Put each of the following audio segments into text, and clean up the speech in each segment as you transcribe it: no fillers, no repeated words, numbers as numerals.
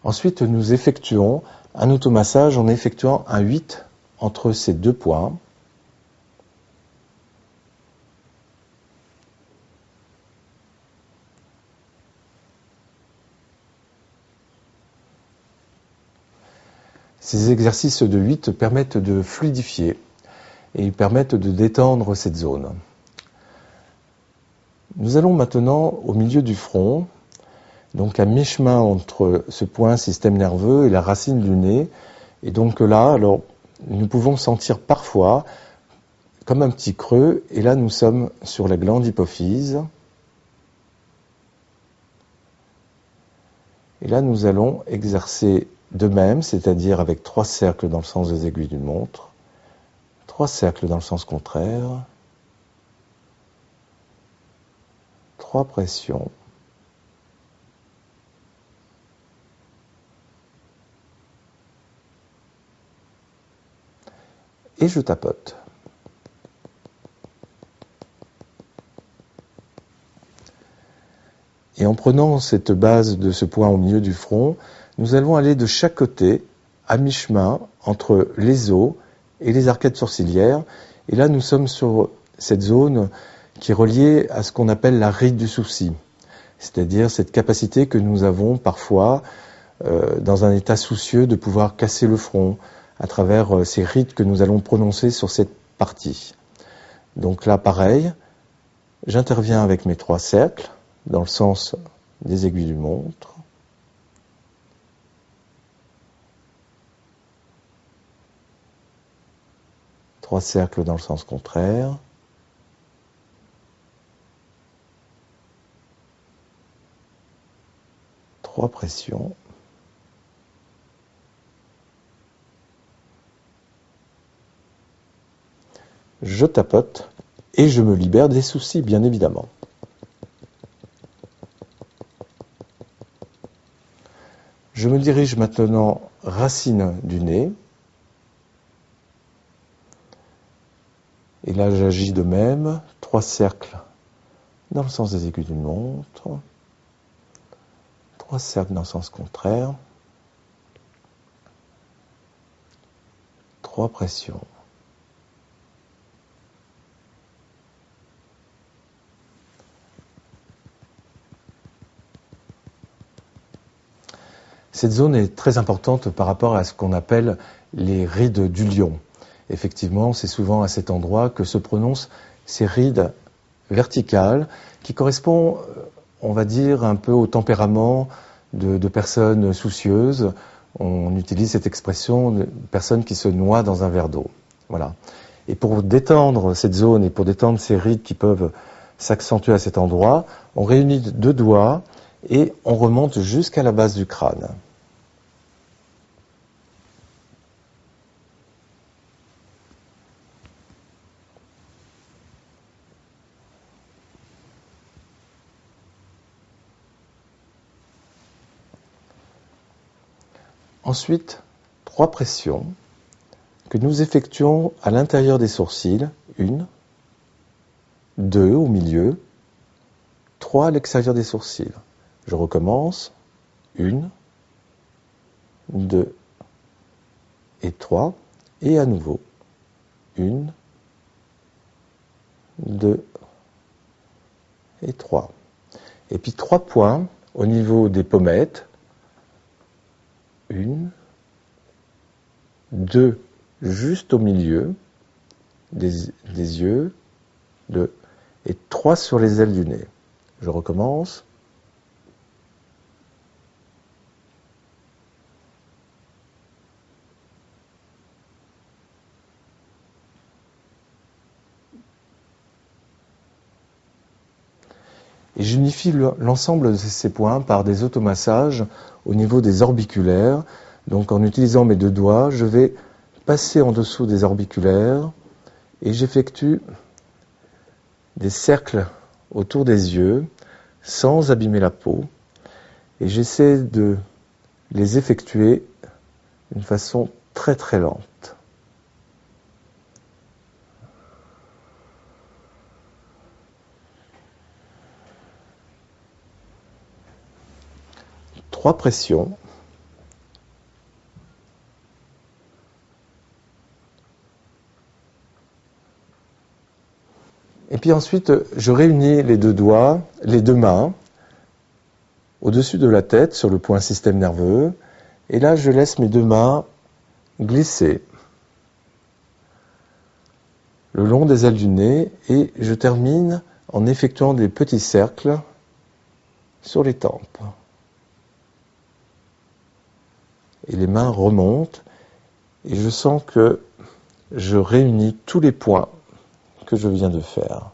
Ensuite, nous effectuons un automassage en effectuant un 8 entre ces deux points. Ces exercices de 8 permettent de fluidifier et ils permettent de détendre cette zone. Nous allons maintenant au milieu du front, donc à mi-chemin entre ce point système nerveux et la racine du nez. Et donc là, alors, nous pouvons sentir parfois comme un petit creux, et là nous sommes sur la glande hypophyse. Et là nous allons exercer de même, c'est-à-dire avec 3 cercles dans le sens des aiguilles d'une montre, 3 cercles dans le sens contraire, 3 pressions, et je tapote. Et en prenant cette base de ce point au milieu du front, nous allons aller de chaque côté, à mi-chemin, entre les os et les arcades sourcilières. Et là, nous sommes sur cette zone qui est reliée à ce qu'on appelle la ride du souci. C'est-à-dire cette capacité que nous avons parfois, dans un état soucieux, de pouvoir casser le front à travers ces rides que nous allons prononcer sur cette partie. Donc là, pareil, j'interviens avec mes 3 cercles, dans le sens des aiguilles d'une montre. Trois cercles dans le sens contraire. Trois pressions. Je tapote et je me libère des soucis, bien évidemment. Je me dirige maintenant racine du nez. Et là, j'agis de même. 3 cercles dans le sens des aiguilles d'une montre. 3 cercles dans le sens contraire. 3 pressions. Cette zone est très importante par rapport à ce qu'on appelle les rides du lion. Effectivement, c'est souvent à cet endroit que se prononcent ces rides verticales qui correspondent, on va dire, un peu au tempérament de personnes soucieuses. On utilise cette expression de personnes qui se noient dans un verre d'eau. Voilà. Et pour détendre cette zone et pour détendre ces rides qui peuvent s'accentuer à cet endroit, on réunit 2 doigts et on remonte jusqu'à la base du crâne. Ensuite, 3 pressions que nous effectuons à l'intérieur des sourcils. 1, 2 au milieu, 3 à l'extérieur des sourcils. Je recommence. 1, 2 et 3. Et à nouveau. 1, 2 et 3. Et puis 3 points au niveau des pommettes. 1, 2 juste au milieu des yeux, 2 et 3 sur les ailes du nez. Je recommence. Et j'unifie l'ensemble de ces points par des automassages au niveau des orbiculaires. Donc en utilisant mes 2 doigts, je vais passer en dessous des orbiculaires et j'effectue des cercles autour des yeux sans abîmer la peau. Et j'essaie de les effectuer d'une façon très très lente. Trois pressions. puis ensuite, je réunis les deux doigts, les deux mains, au-dessus de la tête, sur le point système nerveux. Et là, je laisse mes deux mains glisser le long des ailes du nez et je termine en effectuant des petits cercles sur les tempes. Et les mains remontent et je sens que je réunis tous les points que je viens de faire.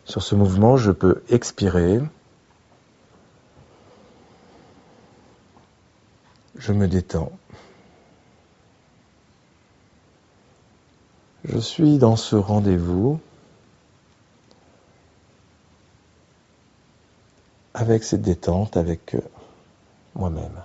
Sur ce mouvement, je peux expirer. Je me détends. Je suis dans ce rendez-vous avec cette détente, avec moi-même.